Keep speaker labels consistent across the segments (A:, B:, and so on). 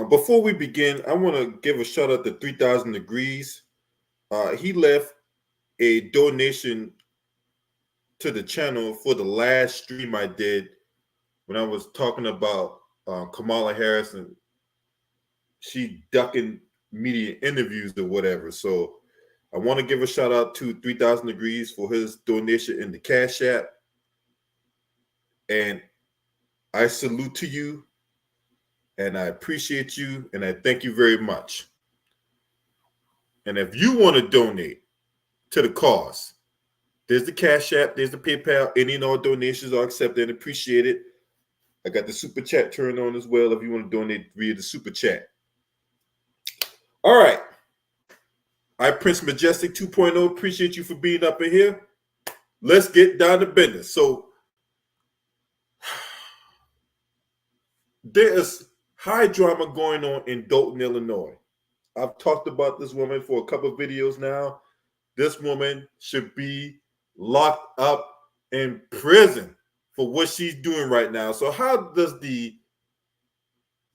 A: Before we begin, I want to give a shout out to 3,000 Degrees. He left a donation to the channel for the last stream I did when I was talking about Kamala Harris and she ducking media interviews or whatever. So I want to give a shout out to 3,000 Degrees for his donation in the Cash App. And I salute to you, and I appreciate you, and I thank you very much. And if you want to donate to the cause, there's the Cash App, there's the PayPal. Any and all donations are accepted and appreciated. I got the Super Chat turned on as well if you want to donate via the Super Chat. All right. I, Prince Majestic 2.0, appreciate you for being up in here. Let's get down to business. So there is high drama going on in Dolton, Illinois. I've talked about this woman for a couple of videos now. This woman should be locked up in prison for what she's doing right now. So how does the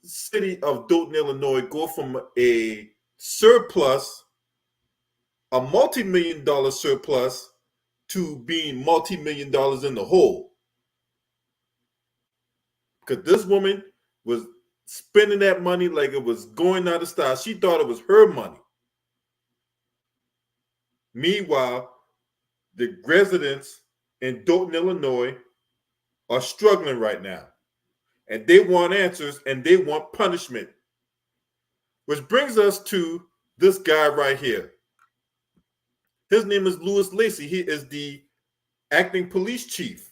A: city of Dolton, Illinois go from a surplus, a multi-million-dollar surplus, to being multi-million dollars in the hole? Because this woman was spending that money like it was going out of style. She thought it was her money. Meanwhile, the residents in Dolton, Illinois are struggling right now. And they want answers and they want punishment. Which brings us to this guy right here. His name is Lacy. He is the acting police chief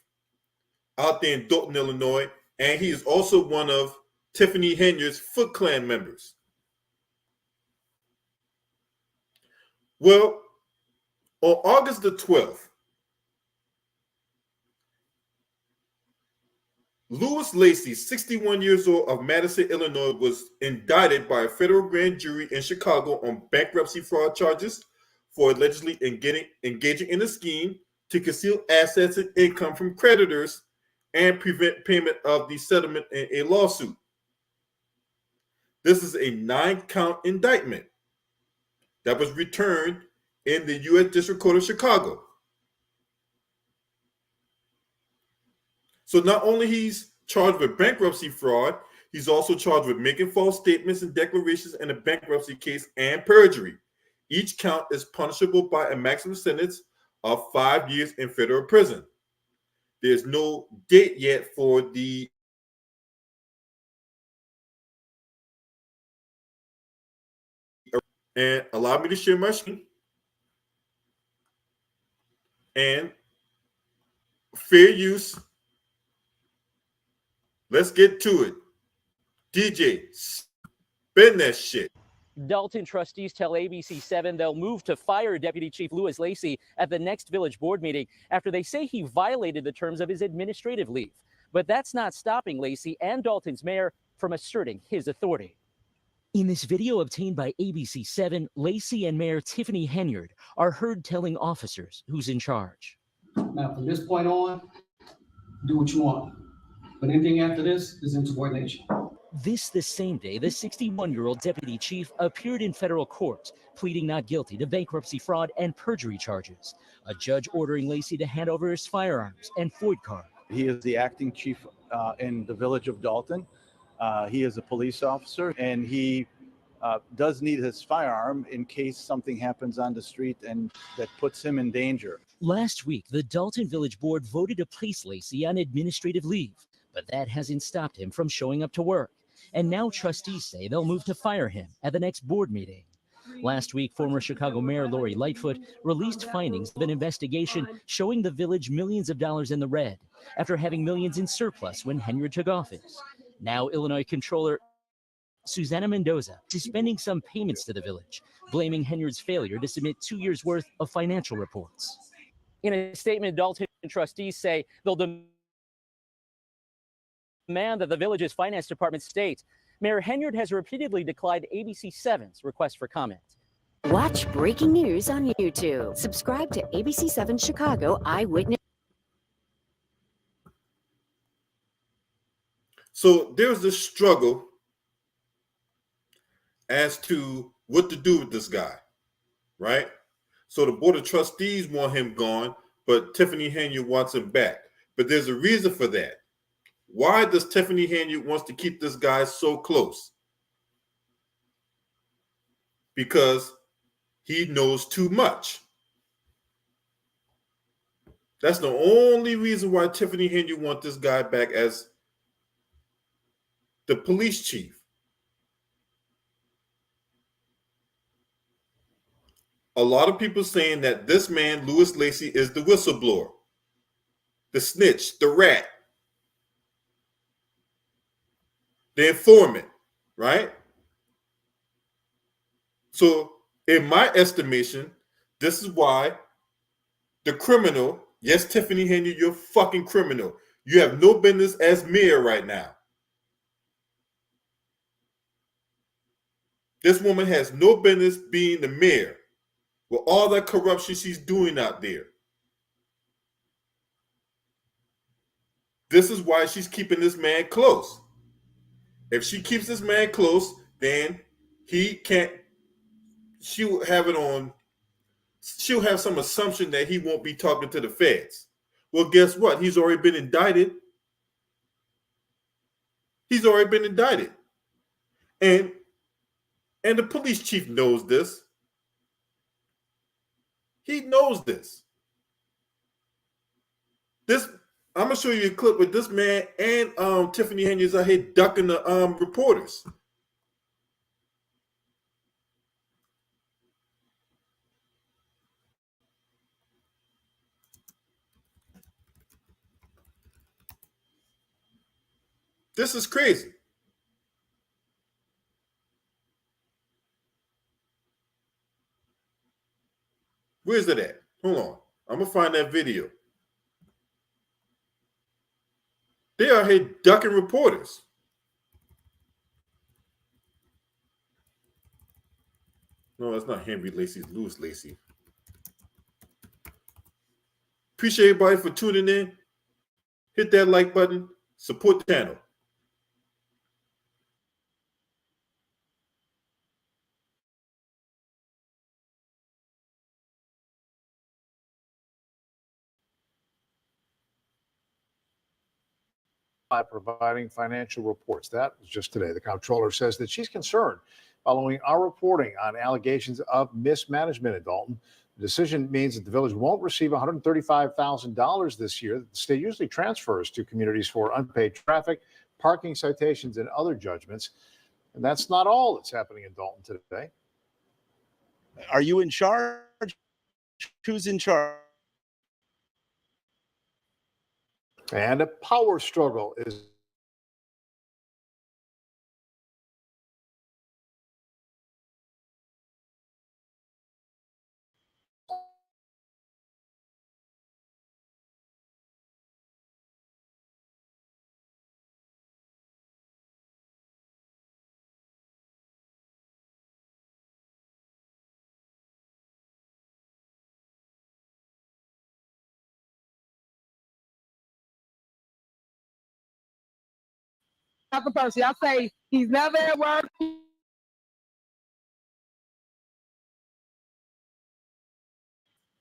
A: out there in Dolton, Illinois. And he is also one of Tiffany Henyard's Foot Clan members. Well, on August the 12th, Lacy, 61 years old, of Madison, Illinois, was indicted by a federal grand jury in Chicago on bankruptcy fraud charges for allegedly engaging in a scheme to conceal assets and income from creditors and prevent payment of the settlement in a lawsuit. This is a 9-count indictment that was returned in the U.S. District Court of Chicago. So not only he's charged with bankruptcy fraud, he's also charged with making false statements and declarations in a bankruptcy case and perjury. Each count is punishable by a maximum sentence of 5 years in federal prison. There's no date yet for the and allow me to share my screen. And fair use. Let's get to it. DJ, spin that shit.
B: Dolton trustees tell ABC7 they'll move to fire Deputy Chief Lacy at the next village board meeting after they say he violated the terms of his administrative leave. But that's not stopping Lacy and Dolton's mayor from asserting his authority. In this video obtained by ABC7, Lacy and Mayor Tiffany Henyard are heard telling officers who's in charge.
C: Now, from this point on, do what you want. But anything after this is insubordination.
B: This the same day, the 61-year-old deputy chief appeared in federal court, pleading not guilty to bankruptcy fraud and perjury charges. A judge ordering Lacy to hand over his firearms and FOID card.
D: He is the acting chief in the village of Dolton. He is a police officer, and he does need his firearm in case something happens on the street and that puts him in danger.
B: Last week, the Dolton Village Board voted to place Lacy on administrative leave, but that hasn't stopped him from showing up to work. And now trustees say they'll move to fire him at the next board meeting. Last week, former Chicago Mayor Lori Lightfoot released findings of an investigation showing the village millions of dollars in the red after having millions in surplus when Henyard took office. Now, Illinois Comptroller Susana Mendoza suspending some payments to the village, blaming Henyard's failure to submit 2 years' worth of financial reports. In a statement, Dolton trustees say they'll demand that the village's finance department state. Mayor Henyard has repeatedly declined ABC7's request for comment.
E: Watch breaking news on YouTube. Subscribe to ABC7 Chicago Eyewitness.
A: So there's this struggle as to what to do with this guy, right? So the board of trustees want him gone, but Tiffany Henyard wants him back. But there's a reason for that. Why does Tiffany Henyard wants to keep this guy so close? Because he knows too much. That's the only reason why Tiffany Henyard wants this guy back as the police chief. A lot of people saying that this man, Louis Lacy, is the whistleblower, the snitch, the rat, the informant, right? So, in my estimation, this is why the criminal, yes, Tiffany Henyard, you're a fucking criminal. You have no business as mayor right now. This woman has no business being the mayor with all that corruption she's doing out there. This is why she's keeping this man close. If she keeps this man close, then he can't, she'll have it on, she'll have some assumption that he won't be talking to the feds. Well, guess what? He's already been indicted. He's already been indicted. And the police chief knows this. He knows this. I'm gonna show you a clip with this man and Tiffany Henyard's out here ducking the reporters. This is crazy. Where's it at? Hold on. I'm gonna find that video. They are here ducking reporters. No, that's not Henry Lacy, it's Louis Lacy. Appreciate everybody for tuning in. Hit that like button. Support the channel.
F: By providing financial reports. That was just today. The comptroller says that she's concerned following our reporting on allegations of mismanagement at Dolton. The decision means that the village won't receive $135,000 this year that the state usually transfers to communities for unpaid traffic, parking citations, and other judgments. And that's not all that's happening in Dolton today.
G: Are you in charge? Who's in charge?
F: And a power struggle is
H: Percy. I say he's never at work.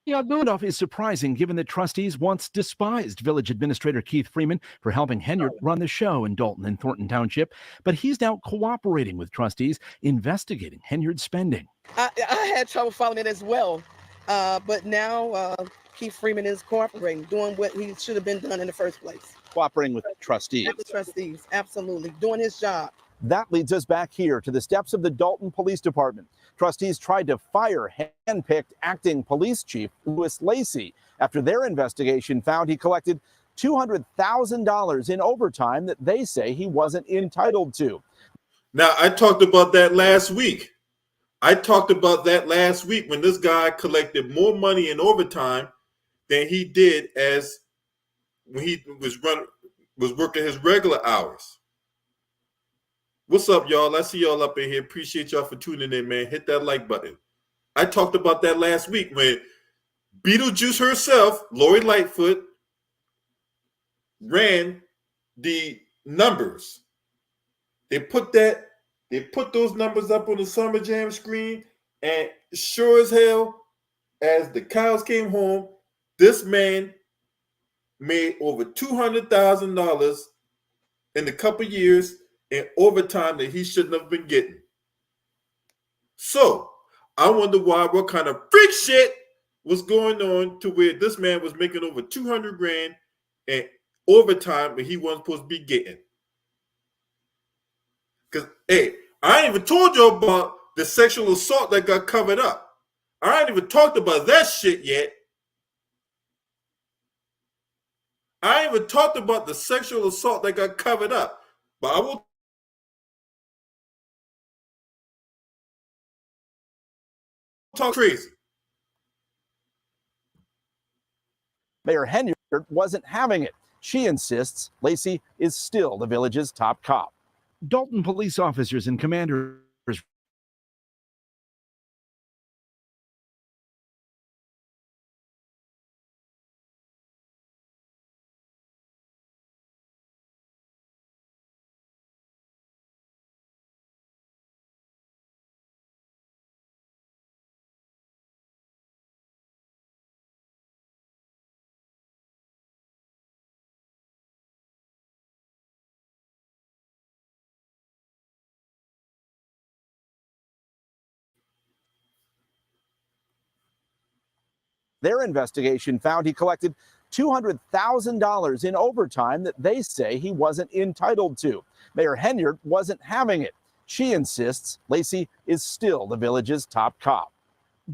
I: Enough is surprising given that trustees once despised village administrator Keith Freeman for helping Henyard run the show in Dolton and Thornton Township, but he's now cooperating with trustees investigating Henyard's spending.
H: I had trouble following it as well, but now Keith Freeman is cooperating, doing what he should have been done in the first place.
G: Cooperating with trustees.
H: With the trustees, absolutely, doing his job.
G: That leads us back here to the steps of the Dolton Police Department. Trustees tried to fire hand-picked acting police chief Louis Lacy after their investigation found he collected $200,000 in overtime that they say he wasn't entitled to.
A: Now, I talked about that last week. When this guy collected more money in overtime than he did as when he was working his regular hours. What's up, y'all? I see y'all up in here. Appreciate y'all for tuning in, man. Hit that like button. I talked about that last week when Beetlejuice herself, Lori Lightfoot, ran the numbers. They put that They put those numbers up on the Summer Jam screen, and sure as hell, as the cows came home, this man made over $200,000 in a couple years in overtime that he shouldn't have been getting. So I wonder what kind of freak shit was going on to where this man was making over 200 grand in overtime, but he wasn't supposed to be getting. Because, hey, I ain't even told you about the sexual assault that got covered up. I ain't even talked about that shit yet. I ain't even talked about the sexual assault that got covered up. But I will talk crazy.
G: Mayor Henyard wasn't having it. She insists Lacy is still the village's top cop.
I: Dolton police officers and commanders
G: Their investigation found he collected $200,000 in overtime that they say he wasn't entitled to. Mayor Henyard wasn't having it. She insists Lacy is still the village's top cop.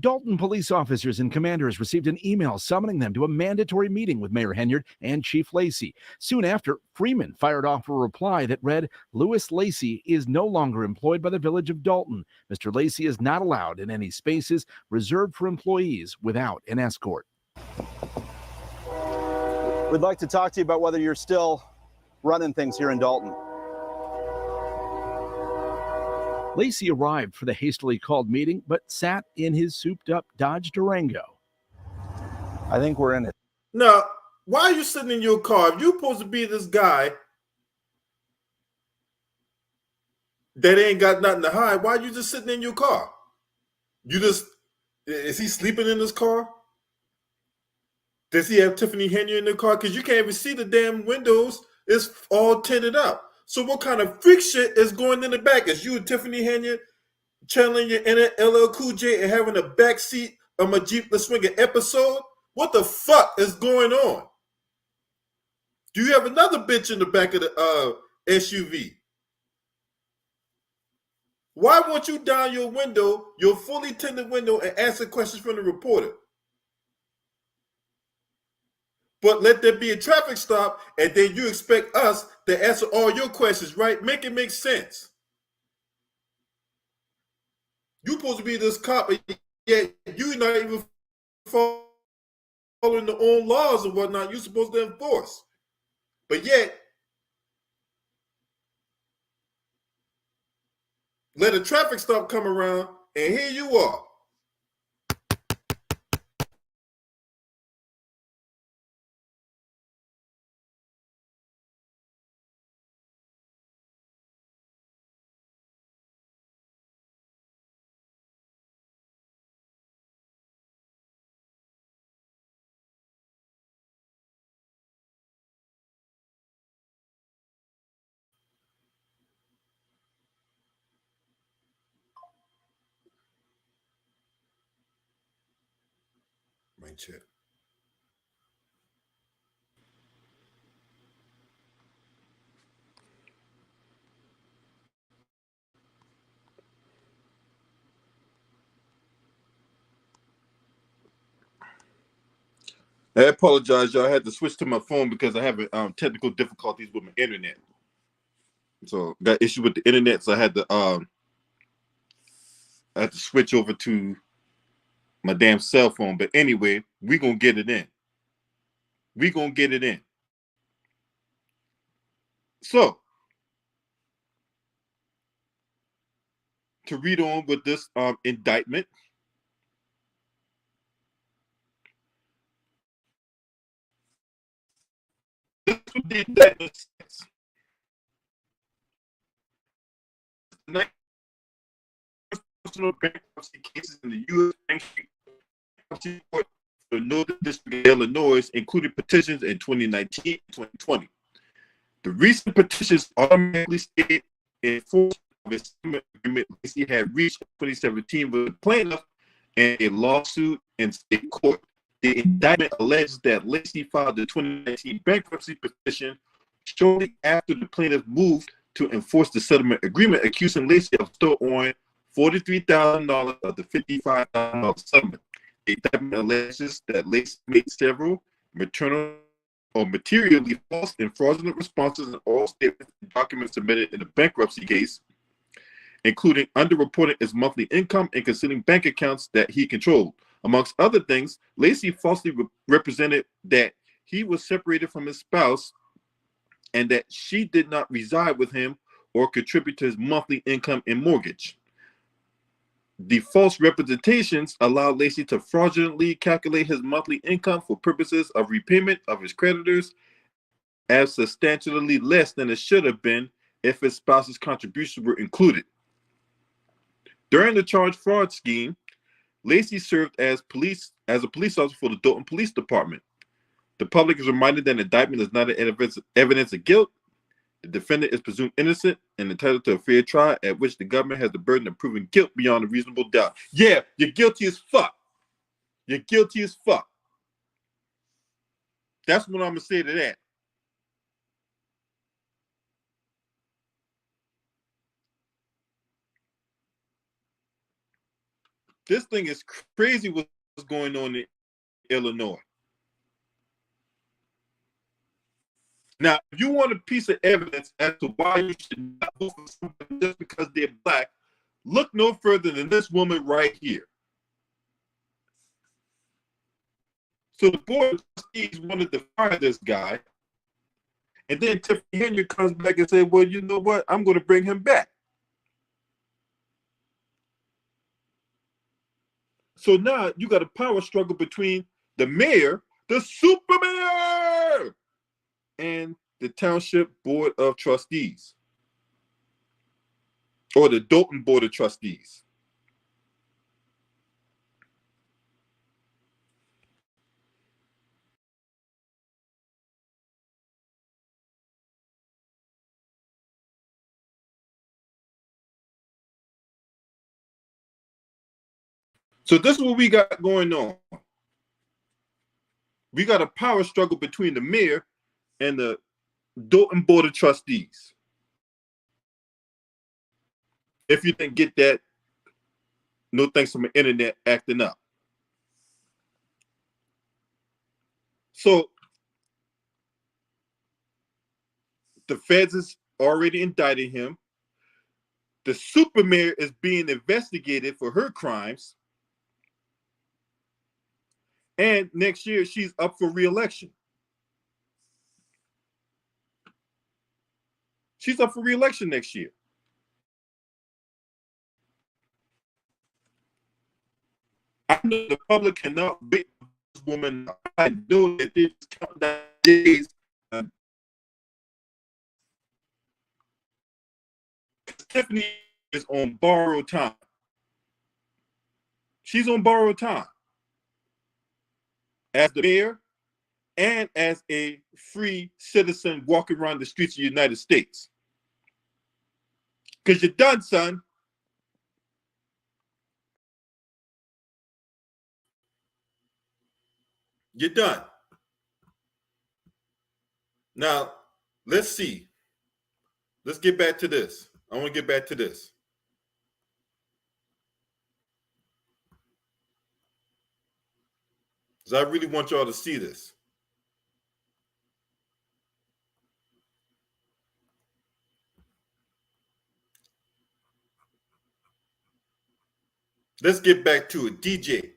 I: Dolton police officers and commanders received an email summoning them to a mandatory meeting with Mayor Henyard and Chief Lacy. Soon after, Freeman fired off a reply that read, "Louis Lacy is no longer employed by the village of Dolton. Mr. Lacy is not allowed in any spaces reserved for employees without an escort."
G: We'd like to talk to you about whether you're still running things here in Dolton.
I: Lacy arrived for the hastily called meeting, but sat in his souped-up Dodge Durango.
G: I think we're in it.
A: Now, why are you sitting in your car? If you're supposed to be this guy that ain't got nothing to hide, why are you just sitting in your car? Is he sleeping in his car? Does he have Tiffany Henyard in the car? Because you can't even see the damn windows. It's all tinted up. So what kind of freak shit is going in the back? Is you and Tiffany Henyard channeling your inner LL Cool J and having a backseat of my Jeep the Swinger episode? What the fuck is going on? Do you have another bitch in the back of the SUV? Why won't you down your window, your fully tinted window, and answer questions from the reporter? But let there be a traffic stop, and then you expect us to answer all your questions, right? Make it make sense. You're supposed to be this cop, and yet you're not even following the own laws and whatnot you're supposed to enforce. But yet, let a traffic stop come around, and here you are. Mic check. I apologize, y'all. I had to switch to my phone because I have technical difficulties with my internet. So got issue with the internet, so I had to switch over to my damn cell phone. But anyway, we gonna get it in. We gonna get it in. So to read on with this indictment. This is what the indictment says. personal bankruptcy cases in the U.S. Bankruptcy Court for the Northern District of Illinois, including petitions in 2019 and 2020. The recent petitions automatically stayed in force of a settlement agreement Lacy had reached in 2017 with the plaintiff in a lawsuit in state court. The indictment alleges that Lacy filed the 2019 bankruptcy petition shortly after the plaintiff moved to enforce the settlement agreement, accusing Lacy of still owing $43,000 of the $55,000 settlement. The indictment alleges that Lacy made several maternal or materially false and fraudulent responses in all statements and documents submitted in the bankruptcy case, including underreporting his monthly income and concealing bank accounts that he controlled. Amongst other things, Lacy falsely represented that he was separated from his spouse and that she did not reside with him or contribute to his monthly income and mortgage. The false representations allowed Lacy to fraudulently calculate his monthly income for purposes of repayment of his creditors as substantially less than it should have been if his spouse's contributions were included. During the charged fraud scheme, Lacy served as a police officer for the Dolton Police Department. The public is reminded that an indictment is not an evidence of guilt. The defendant is presumed innocent and entitled to a fair trial at which the government has the burden of proving guilt beyond a reasonable doubt. Yeah, you're guilty as fuck. You're guilty as fuck. That's what I'm going to say to that. This thing is crazy what's going on in Illinois. Now, if you want a piece of evidence as to why you should not vote for somebody just because they're black, look no further than this woman right here. So the board of trustees wanted to fire this guy, and then Tiffany Henry comes back and says, well, you know what? I'm going to bring him back. So now you got a power struggle between the mayor, the super mayor, and the township board of trustees, or the Dolton board of trustees. So this is what we got going on. We got a power struggle between the mayor and the Dolton board of trustees. If you didn't get that, no thanks to my internet acting up. So the feds is already indicted him. The super mayor is being investigated for her crimes. And next year, she's up for re-election. She's up for re-election next year. I know the public cannot wait for this woman. I know that this countdown days. Tiffany is on borrowed time. She's on borrowed time as the mayor and as a free citizen walking around the streets of the United States. Because you're done, son. You're done. Now, let's see. Let's get back to this. I want to get back to this. Because I really want y'all to see this. Let's get back to it. DJ,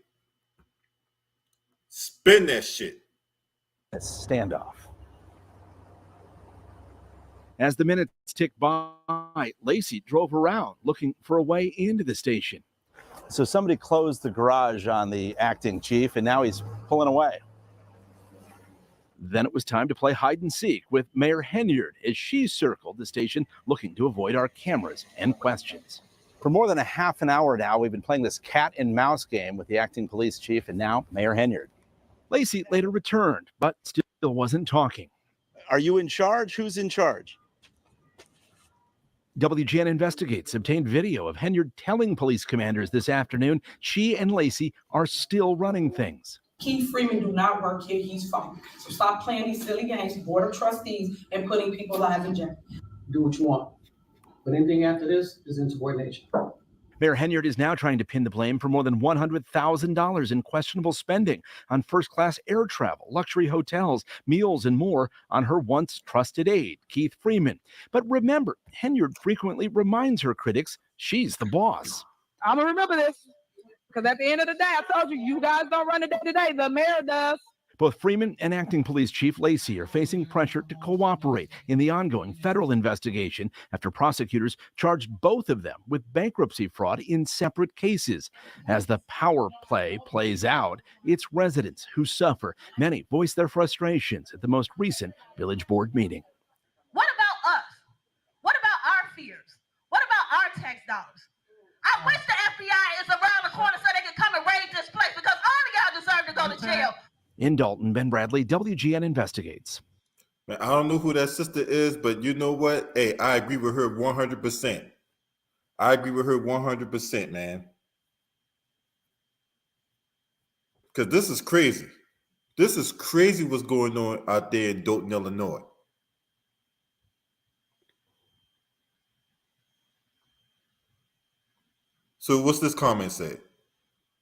A: spin that shit.
G: Standoff.
I: As the minutes tick by, Lacy drove around looking for a way into the station.
G: So somebody closed the garage on the acting chief, and now he's pulling away.
I: Then it was time to play hide and seek with Mayor Henyard as she circled the station looking to avoid our cameras and questions.
G: For more than a half an hour now, we've been playing this cat and mouse game with the acting police chief and now Mayor Henyard.
I: Lacy later returned, but still wasn't talking.
G: Are you in charge? Who's in charge?
I: WGN Investigates obtained video of Henyard telling police commanders this afternoon she and Lacy are still running things.
J: Keith Freeman do not work here, he's fired. So stop playing these silly games, Board of Trustees, and putting people's lives in jeopardy.
C: Do what you want. But anything after this is insubordination.
I: Mayor Henyard is now trying to pin the blame for more than $100,000 in questionable spending on first-class air travel, luxury hotels, meals, and more on her once trusted aide, Keith Freeman. But remember, Henyard frequently reminds her critics she's the boss.
K: I'm going to remember this, because at the end of the day, I told you, you guys don't run the day-to-day, the mayor does.
I: Both Freeman and acting police chief Lacy are facing pressure to cooperate in the ongoing federal investigation after prosecutors charged both of them with bankruptcy fraud in separate cases. As the power play plays out, it's residents who suffer. Many voice their frustrations at the most recent village board meeting.
L: What about us? What about our fears? What about our tax dollars? I wish the FBI is around the corner so they can come and raid this place, because all of y'all deserve to go to jail.
I: In Dolton, Ben Bradley, WGN Investigates.
A: Man, I don't know who that sister is, but you know what? Hey, I agree with her 100%. I agree with her 100%, man. Because this is crazy. This is crazy what's going on out there in Dolton, Illinois. So what's this comment say?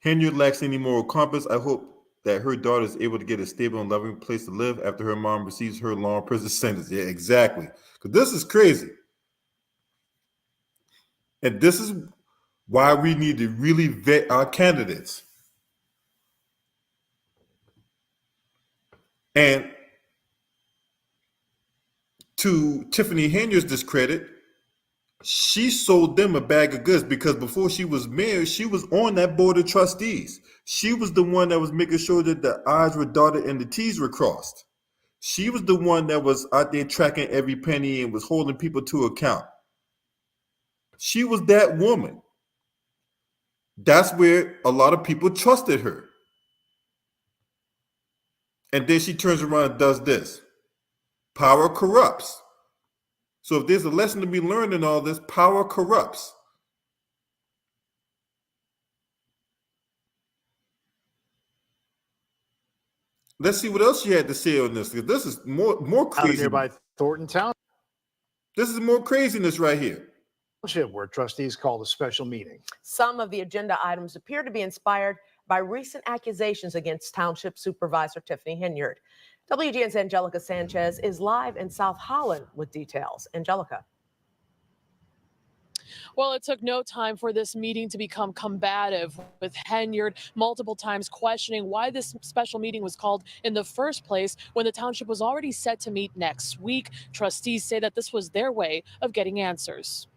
A: Henyard lacks any moral compass. I hope that her daughter is able to get a stable and loving place to live after her mom receives her long prison sentence. Yeah, exactly. Because this is crazy. And this is why we need to really vet our candidates. And to Tiffany Henyard's discredit, she sold them a bag of goods, because before she was mayor, she was on that board of trustees. She was the one that was making sure that the I's were dotted and the T's were crossed. She was the one that was out there tracking every penny and was holding people to account. She was that woman. That's where a lot of people trusted her. And then she turns around and does this. Power corrupts. So if there's a lesson to be learned in all this, power corrupts. Let's see what else she had to say on this, because this is more crazy.
F: Out of nearby Thornton Township.
A: This is more craziness right here.
F: Where trustees called a special meeting.
M: Some of the agenda items appear to be inspired by recent accusations against Township Supervisor Tiffany Henyard. WGN's Angelica Sanchez is live in South Holland with details. Angelica.
N: Well, it took no time for this meeting to become combative, with Henyard multiple times questioning why this special meeting was called in the first place when the township was already set to meet next week. Trustees say that this was their way of getting answers.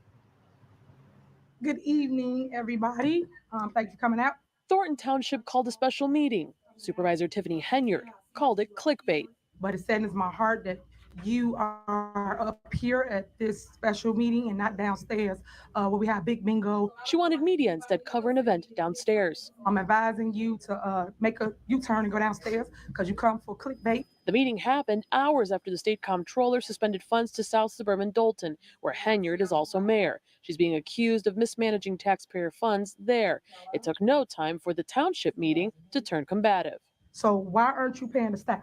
J: Good evening, everybody. Thanks for coming out.
N: Thornton Township called a special meeting. Supervisor Tiffany Henyard called it clickbait.
J: But it saddens my heart that you are up here at this special meeting and not downstairs where we have big bingo.
N: She wanted media instead cover an event downstairs.
J: I'm advising you to make a U-turn and go downstairs because you come for clickbait.
N: The meeting happened hours after the state comptroller suspended funds to South Suburban Dolton, where Henyard is also mayor. She's being accused of mismanaging taxpayer funds there. It took no time for the township meeting to turn combative.
J: So why aren't you paying the staff?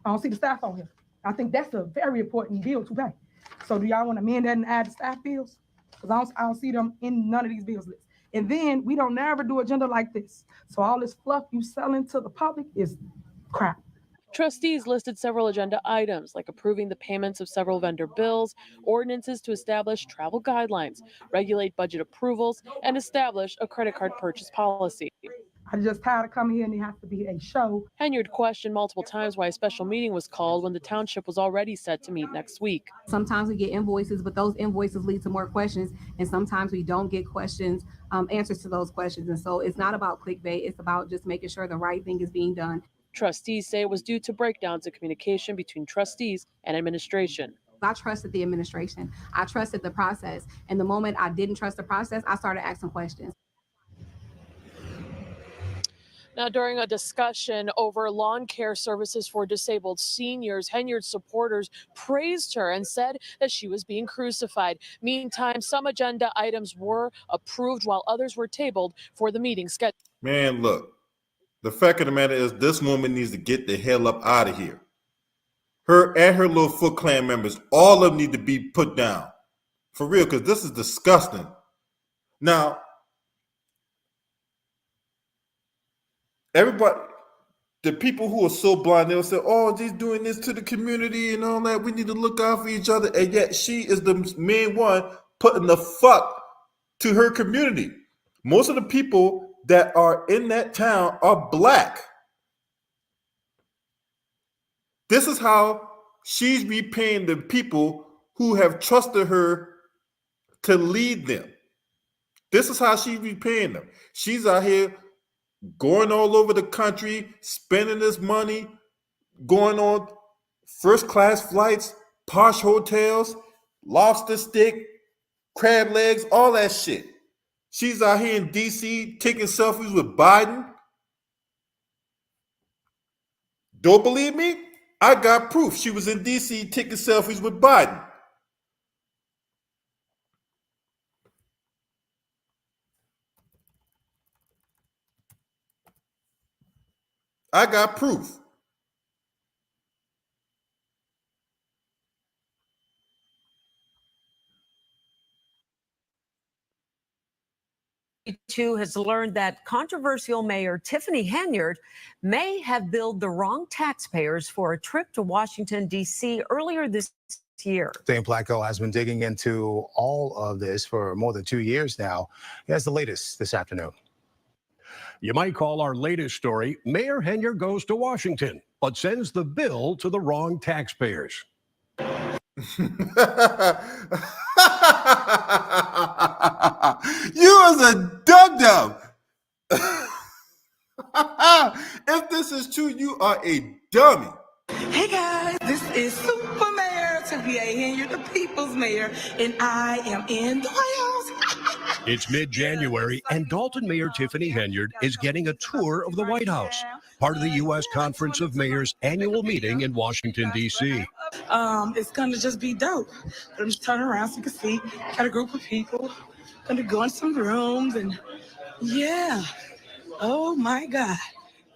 J: I don't see the staff on here. I think that's a very important bill to pay. So do y'all want to amend that and add the staff bills? Because I don't see them in none of these bills lists. And then we don't never do agenda like this. So all this fluff you selling to the public is crap.
N: Trustees listed several agenda items, like approving the payments of several vendor bills, ordinances to establish travel guidelines, regulate budget approvals, and establish a credit card purchase policy.
J: I'm just tired of coming here and it has to be a show.
N: Henyard questioned multiple times why a special meeting was called when the township was already set to meet next week.
O: Sometimes we get invoices, but those invoices lead to more questions. And sometimes we don't get questions, answers to those questions. And so it's not about clickbait. It's about just making sure the right thing is being done.
N: Trustees say it was due to breakdowns in communication between trustees and administration.
O: I trusted the administration. I trusted the process. And the moment I didn't trust the process, I started asking questions.
N: Now, during a discussion over lawn care services for disabled seniors, Henyard's supporters praised her and said that she was being crucified. Meantime, some agenda items were approved while others were tabled for the meeting schedule.
A: Man, look, the fact of the matter is this woman needs to get the hell up out of here. Her and her little Foot Clan members, all of them need to be put down. For real, because this is disgusting. Now, everybody, the people who are so blind, they'll say, oh, she's doing this to the community and all that. We need to look out for each other. And yet she is the main one putting the fuck to her community. Most of the people that are in that town are black. This is how she's repaying the people who have trusted her to lead them. This is how she's repaying them. She's out here going all over the country, spending this money, going on first-class flights, posh hotels, lobster stick, crab legs, all that shit. She's out here in D.C. taking selfies with Biden. Don't believe me? I got proof. She was in D.C. taking selfies with Biden. I got proof.
M: Too has learned that controversial Mayor Tiffany Henyard may have billed the wrong taxpayers for a trip to Washington, D.C. earlier this year.
P: Dane Placco has been digging into all of this for more than 2 years now. He has the latest this afternoon.
Q: You might call our latest story, Mayor Henyard goes to Washington, but sends the bill to the wrong taxpayers.
A: You as a dum-dum. If this is true, you are a dummy.
R: Hey guys, this is Super Mayor Tiffany Henyard, the People's Mayor, and I am in the White House.
Q: It's mid-January, and Dolton Mayor Tiffany Henyard is getting a tour of the White House, part of the U.S. Conference of Mayors annual meeting in Washington, D.C.
R: It's gonna just be dope. I'm just turning around so you can see. Got a group of people. Gonna go in some rooms and yeah. Oh my God.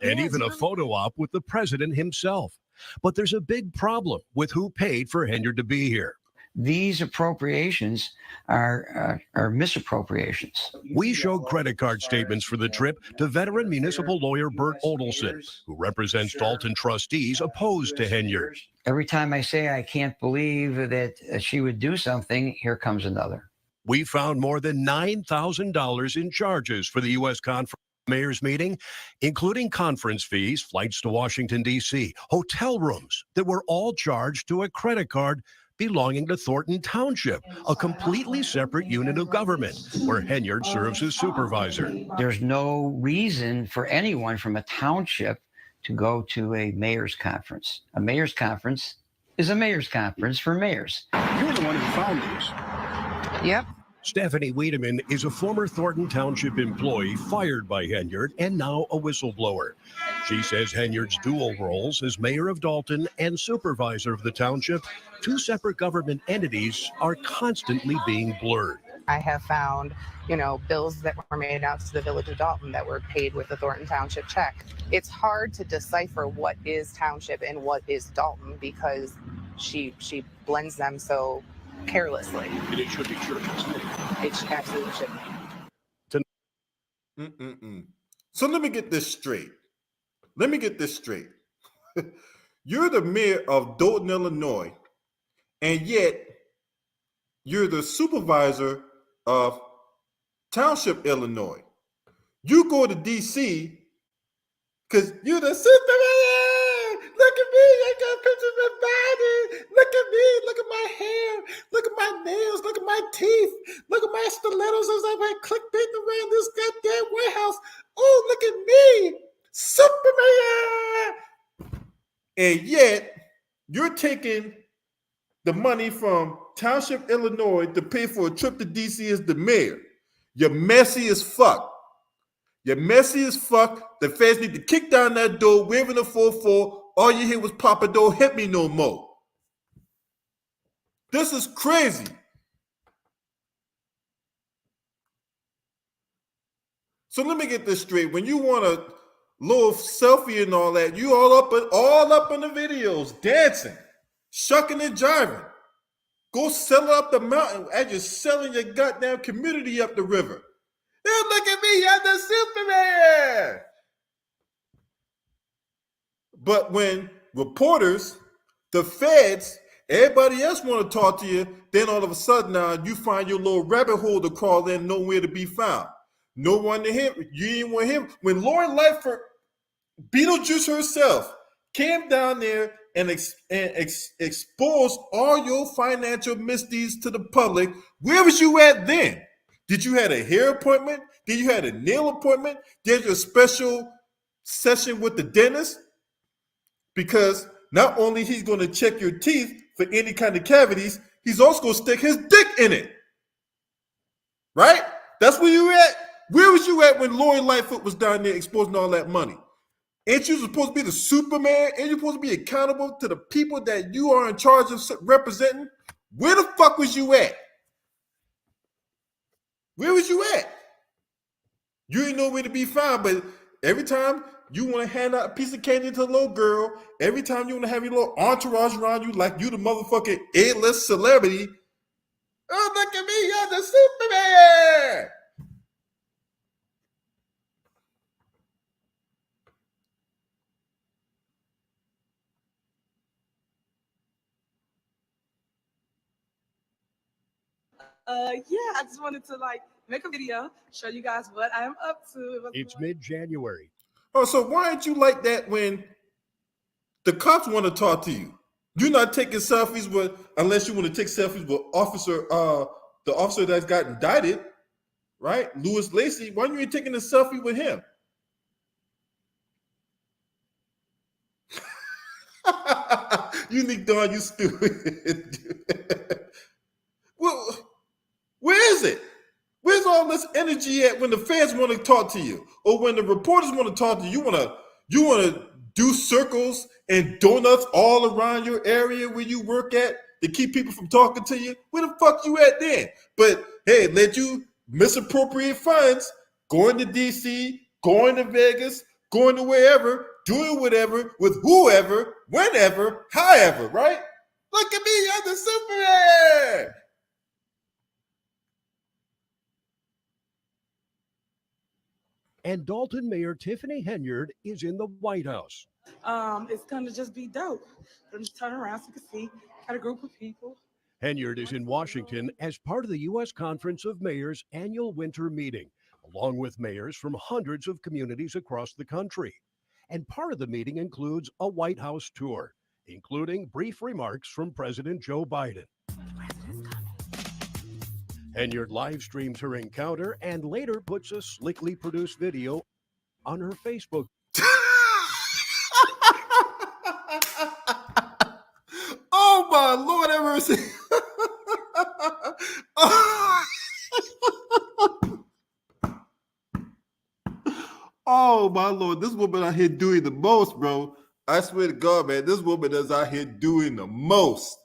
Q: And even a photo op with the president himself. But there's a big problem with who paid for Henyard to be here.
S: These appropriations are misappropriations.
Q: We showed credit card statements for the trip to veteran municipal lawyer Bert Odelson, who represents Dolton trustees opposed to Henyard.
S: Every time I say I can't believe that she would do something, here comes another.
Q: We found more than $9,000 in charges for the U.S. Conference Mayors meeting, including conference fees, flights to Washington, D.C., hotel rooms that were all charged to a credit card belonging to Thornton Township, a completely separate unit of government where Henyard serves as supervisor.
S: There's no reason for anyone from a township to go to a mayor's conference. A mayor's conference is a mayor's conference for mayors.
Q: You're the one who found these.
S: Yep.
Q: Stephanie Wiedemann is a former Thornton Township employee fired by Henyard and now a whistleblower. She says Henyard's dual roles as mayor of Dolton and supervisor of the township, two separate government entities, are constantly being blurred.
T: I have found, bills that were made out to the village of Dolton that were paid with the Thornton Township check. It's hard to decipher what is township and what is Dolton because she blends them so carelessly.
Q: And it should be church.
T: It absolutely should
A: be. So let me get this straight. You're the mayor of Dolton, Illinois, and yet you're the supervisor of Township, Illinois. You go to D.C. because you're the supervisor. Look at me, I got pictures of my body. Look at me, look at my hair, look at my nails, look at my teeth, look at my stilettos as I went clickbaiting around this goddamn White House. Oh, look at me, Superman. And yet, you're taking the money from Township, Illinois to pay for a trip to DC as the mayor. You're messy as fuck. You're messy as fuck. The feds need to kick down that door, waving the 4-4. All you hear was Papa, don't hit me no more. This is crazy. So let me get this straight. When you want a little selfie and all that, you all up in the videos, dancing, shucking and jiving. Go sell it up the mountain as you're selling your goddamn community up the river. Hey, look at me, I'm the Superman. But when reporters, the feds, everybody else want to talk to you, then all of a sudden now you find your little rabbit hole to crawl in, nowhere to be found. No one to him. You didn't want him. When Lori Lightfoot, Beetlejuice herself, came down there and exposed all your financial misdeeds to the public, where was you at then? Did you have a hair appointment? Did you have a nail appointment? Did you have a special session with the dentist? Because not only he's going to check your teeth for any kind of cavities, he's also going to stick his dick in it. Right? That's where you at. Where was you at when Lori Lightfoot was down there exposing all that money? Ain't you supposed to be the Superman? Ain't you supposed to be accountable to the people that you are in charge of representing? Where the fuck was you at? Where was you at? You ain't nowhere to be found, but every time you want to hand out a piece of candy to a little girl, every time you want to have your little entourage around you like you the motherfucking A-list celebrity, oh, look at me, you're the Superman!
R: Yeah, I just wanted to make a video, show you guys what I am up to.
Q: It's mid-January.
A: Oh, so why aren't you like that when the cops want to talk to you? You're not taking selfies with, unless you want to take selfies with the officer that's got indicted, right? Lacy. Why aren't you taking a selfie with him? You Don, you stupid. Well, where is it? Where's all this energy at when the fans want to talk to you, or when the reporters want to talk to you? You want to do circles and donuts all around your area where you work at to keep people from talking to you? Where the fuck you at then? But hey, let you misappropriate funds, going to DC, going to Vegas, going to wherever, doing whatever with whoever, whenever, however, right? Look at me, I'm the Superman.
Q: And Dolton Mayor Tiffany Henyard is in the White House.
R: It's gonna just be dope. I'm just turning around so you can see. Got a group of people.
Q: Henyard is in Washington as part of the U.S. Conference of Mayors annual winter meeting, along with mayors from hundreds of communities across the country. And part of the meeting includes a White House tour, including brief remarks from President Joe Biden. Henyard live streams her encounter and later puts a slickly produced video on her Facebook.
A: Oh my Lord, have mercy. Oh my Lord, this woman out here doing the most, bro. I swear to God, man, this woman is out here doing the most.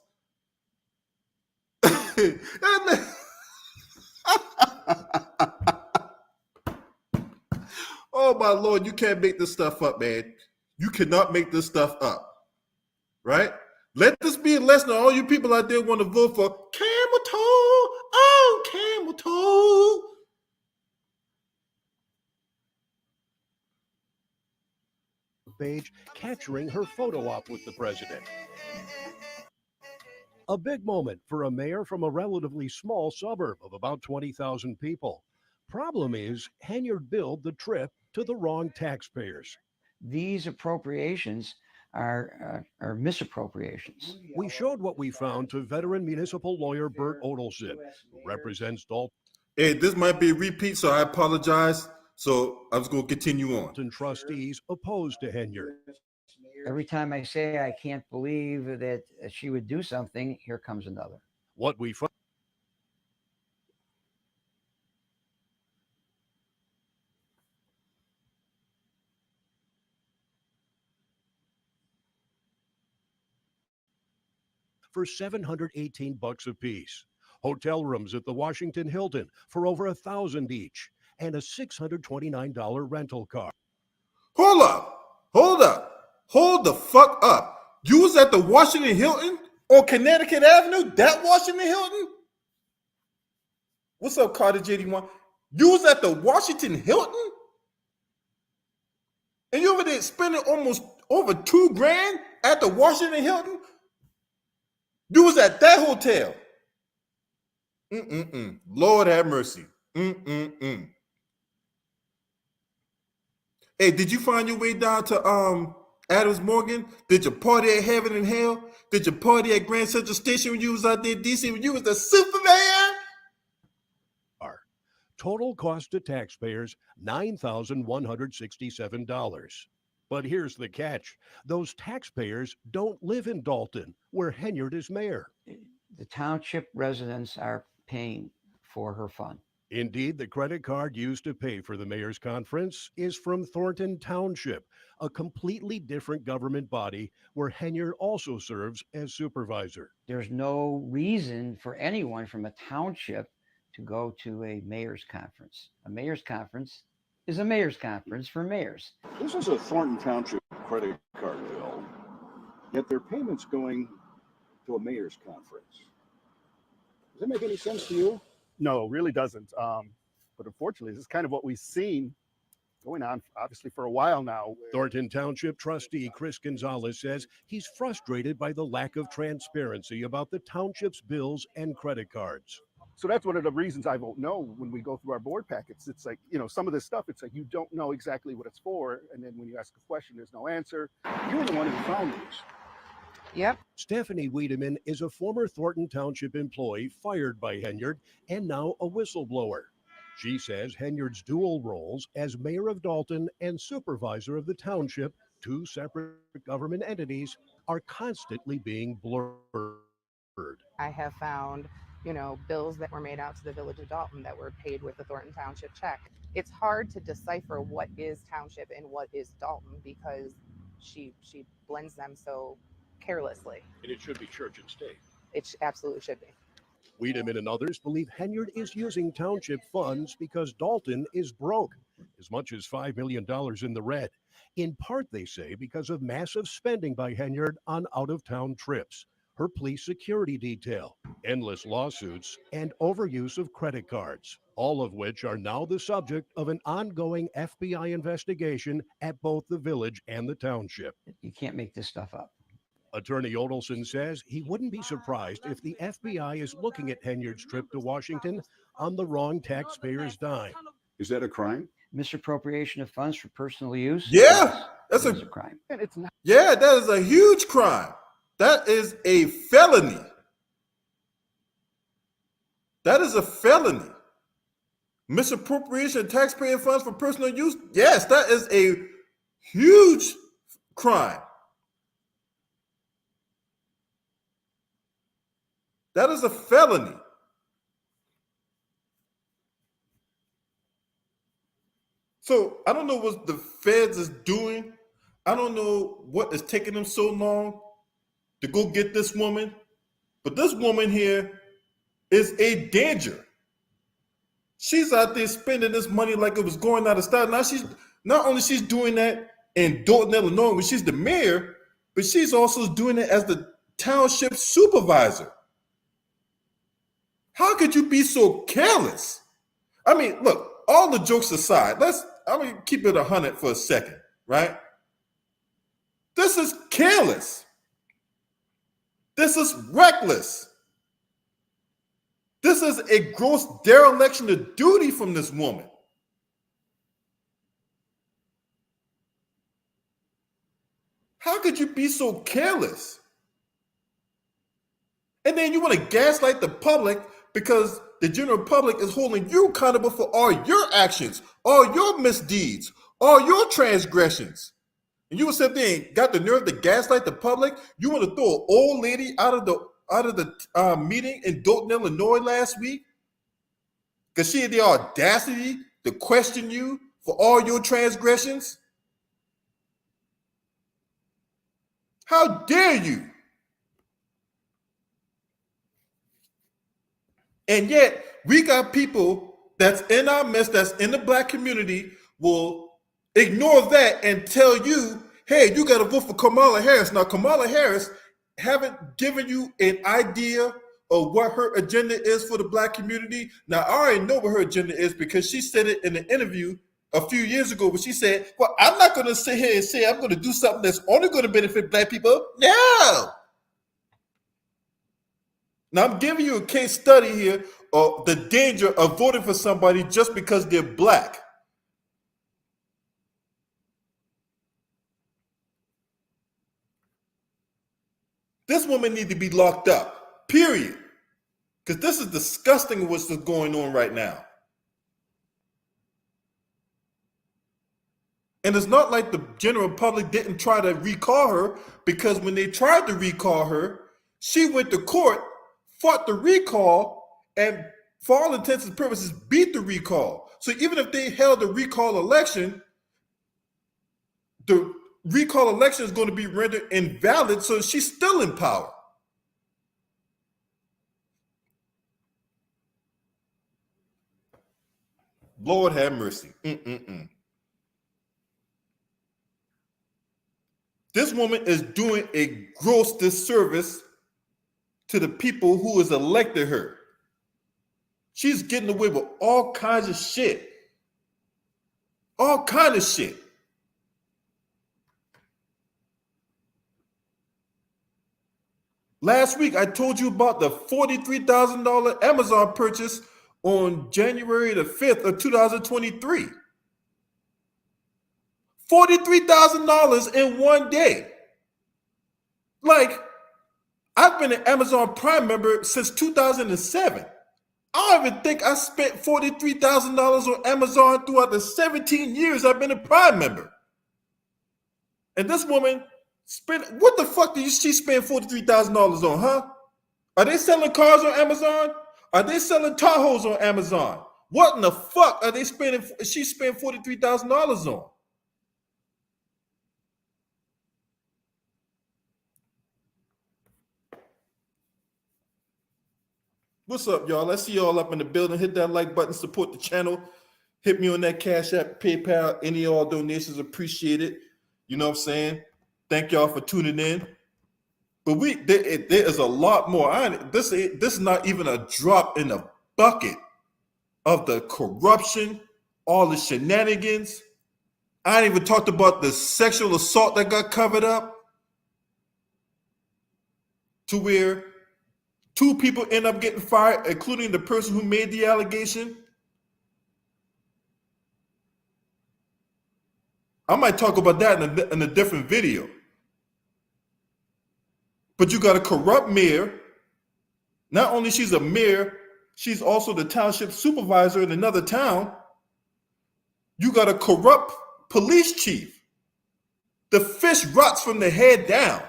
A: Oh my Lord, you can't make this stuff up, man. You cannot make this stuff up, right? Let this be a lesson to all you people out there want to vote for camel toe. Oh, camel toe.
Q: Page capturing her photo op with the president. A big moment for a mayor from a relatively small suburb of about 20,000 people. Problem is, Henyard billed the trip to the wrong taxpayers.
S: These appropriations are misappropriations.
Q: We showed what we found to veteran municipal lawyer Bert Odelson, who represents Dolton.
A: Hey, this might be a repeat, so I apologize. So I'm just going to continue on.
Q: Trustees opposed to Henyard.
S: Every time I say I can't believe that she would do something, here comes another.
Q: What we find. For $718 apiece. Hotel rooms at the Washington Hilton for over $1,000 each, and a $629 rental car.
A: Hold the fuck up. You was at the Washington Hilton on Connecticut Avenue? That Washington Hilton? What's up, Carter JD1? You was at the Washington Hilton? And you over there spending almost over $2,000 at the Washington Hilton? You was at that hotel. Lord have mercy. Hey, did you find your way down to Adams Morgan? Did you party at Heaven and Hell? Did you party at Grand Central Station when you was out there in DC when you was the Superman?
Q: Total cost to taxpayers, $9,167. But here's the catch. Those taxpayers don't live in Dolton, where Henyard is mayor.
S: The township residents are paying for her fund.
Q: Indeed, the credit card used to pay for the mayor's conference is from Thornton Township, a completely different government body where Henyard also serves as supervisor.
S: There's no reason for anyone from a township to go to a mayor's conference. A mayor's conference is a mayor's conference for mayors.
U: This is a Thornton Township credit card bill, yet their payment's going to a mayor's conference. Does that make any sense to you?
V: No, really doesn't. But unfortunately, this is kind of what we've seen going on, obviously, for a while now.
Q: Thornton Township trustee Chris Gonzalez says he's frustrated by the lack of transparency about the township's bills and credit cards.
V: So that's one of the reasons I vote no when we go through our board packets. It's like, some of this stuff, it's like you don't know exactly what it's for. And then when you ask a question, there's no answer. You were the one who found these.
T: Yep.
Q: Stephanie Wiedemann is a former Thornton Township employee fired by Henyard and now a whistleblower. She says Henyard's dual roles as mayor of Dolton and supervisor of the township, two separate government entities, are constantly being blurred.
T: I have found, bills that were made out to the village of Dolton that were paid with the Thornton Township check. It's hard to decipher what is township and what is Dolton because she blends them so carelessly.
Q: And it should be church and state.
T: It absolutely should be.
Q: Wiedemann and others believe Henyard is using township funds because Dolton is broke, as much as $5 million in the red. In part, they say, because of massive spending by Henyard on out-of-town trips, her police security detail, endless lawsuits, and overuse of credit cards, all of which are now the subject of an ongoing FBI investigation at both the village and the township.
S: You can't make this stuff up.
Q: Attorney Odelson says he wouldn't be surprised if the FBI is looking at Henyard's trip to Washington on the wrong taxpayer's dime.
U: Is that a crime?
S: Misappropriation of funds for personal use?
A: Yeah, that's
S: a crime.
V: And it's not.
A: Yeah, that is a huge crime. That is a felony. That is a felony. Misappropriation of taxpayer funds for personal use? Yes, that is a huge crime. That is a felony. So I don't know what the feds is doing. I don't know what is taking them so long to go get this woman. But this woman here is a danger. She's out there spending this money like it was going out of style. Now she's doing that in Dolton, Illinois, when she's the mayor, but she's also doing it as the township supervisor. How could you be so careless? I mean, look, all the jokes aside, I'm going to keep it 100 for a second, right? This is careless. This is reckless. This is a gross dereliction of duty from this woman. How could you be so careless? And then you want to gaslight the public because the general public is holding you accountable for all your actions, all your misdeeds, all your transgressions. And you sit there and got the nerve to gaslight the public. You want to throw an old lady out of the meeting in Dolton, Illinois last week because she had the audacity to question you for all your transgressions? How dare you? And yet, we got people that's in our midst, that's in the black community, will ignore that and tell you, hey, you got to vote for Kamala Harris. Now, Kamala Harris haven't given you an idea of what her agenda is for the black community. Now, I already know what her agenda is because she said it in an interview a few years ago, but she said, well, I'm not going to sit here and say I'm going to do something that's only going to benefit black people. No. Now, I'm giving you a case study here of the danger of voting for somebody just because they're black. This woman needs to be locked up, period. Because this is disgusting what's going on right now. And it's not like the general public didn't try to recall her, because when they tried to recall her, she went to court, fought the recall, and for all intents and purposes beat the recall. So even if they held a recall election, the recall election is going to be rendered invalid, so she's still in power. Lord have mercy. This woman is doing a gross disservice to the people who has elected her. She's getting away with all kinds of shit. All kind of shit. Last week, I told you about the $43,000 Amazon purchase on January the 5th of 2023. $43,000 in one day. Like, I've been an Amazon Prime member since 2007. I don't even think I spent $43,000 on Amazon throughout the 17 years I've been a Prime member. And this woman spent, what the fuck did she spend $43,000 on, huh? Are they selling cars on Amazon? Are they selling Tahoes on Amazon? What in the fuck are they spending? She spent $43,000 on. What's up, y'all? I see y'all up in the building. Hit that like button, support the channel. Hit me on that Cash App, PayPal. Any of y'all donations appreciated. You know what I'm saying? Thank y'all for tuning in. But there is a lot more. This is not even a drop in the bucket of the corruption, all the shenanigans. I ain't even talked about the sexual assault that got covered up, to where 2 people end up getting fired, including the person who made the allegation. I might talk about that in a different video. But you got a corrupt mayor. Not only she's a mayor, she's also the township supervisor in another town. You got a corrupt police chief. The fish rots from the head down.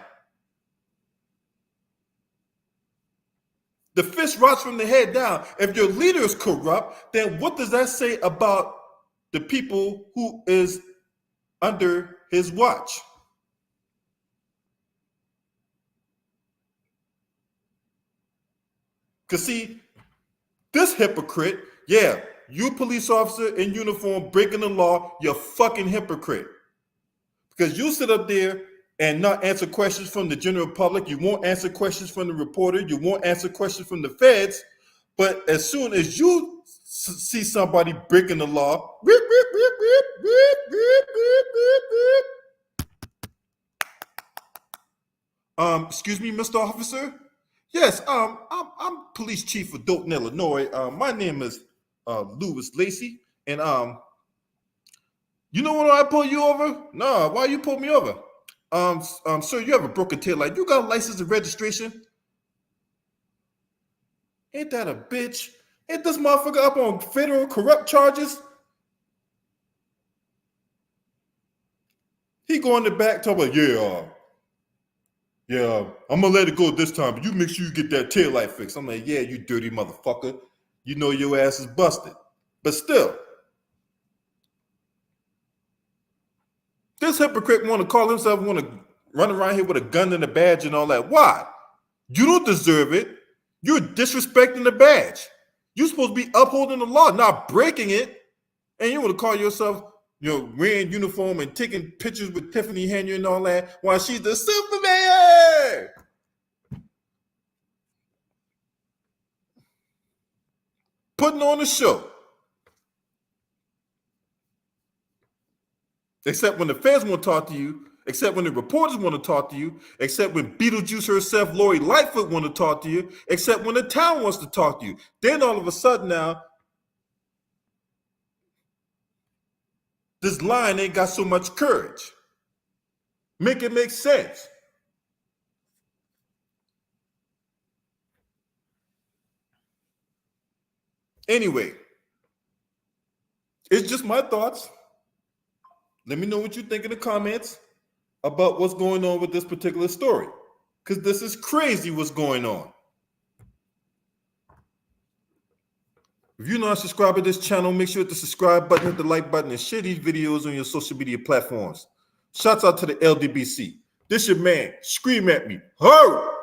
A: The fish rots from the head down. If your leader is corrupt, then what does that say about the people who is under his watch? Because see, this hypocrite, yeah, you police officer in uniform breaking the law, you're fucking hypocrite. Because you sit up there and not answer questions from the general public. You won't answer questions from the reporter. You won't answer questions from the feds. But as soon as you see somebody breaking the law, excuse me, Mr. Officer. Yes, I'm police chief of Dolton, Illinois. My name is Lacy, and you know when I pull you over? No, why you pull me over? Sir, you have a broken tail light. You got a license and registration? Ain't that a bitch? Ain't this motherfucker up on federal corrupt charges? He go in the back, talk about, yeah, I'm gonna let it go this time, but you make sure you get that taillight fixed. I'm like, yeah, you dirty motherfucker. You know your ass is busted. But still, this hypocrite want to call himself, want to run around here with a gun and a badge and all that. Why? You don't deserve it. You're disrespecting the badge. You're supposed to be upholding the law, not breaking it. And you want to call yourself, wearing uniform and taking pictures with Tiffany Henry and all that while she's the Superman. Putting on a show. Except when the feds want to talk to you, except when the reporters want to talk to you, except when Beetlejuice herself, Lori Lightfoot, want to talk to you, except when the town wants to talk to you. Then all of a sudden now, this line ain't got so much courage. Make it make sense. Anyway, it's just my thoughts. Let me know what you think in the comments about what's going on with this particular story, because this is crazy what's going on. If you're not subscribed to this channel, make sure to hit the subscribe button, hit the like button, and share these videos on your social media platforms. Shouts out to the LDBC. This your man. Scream at me. Ho!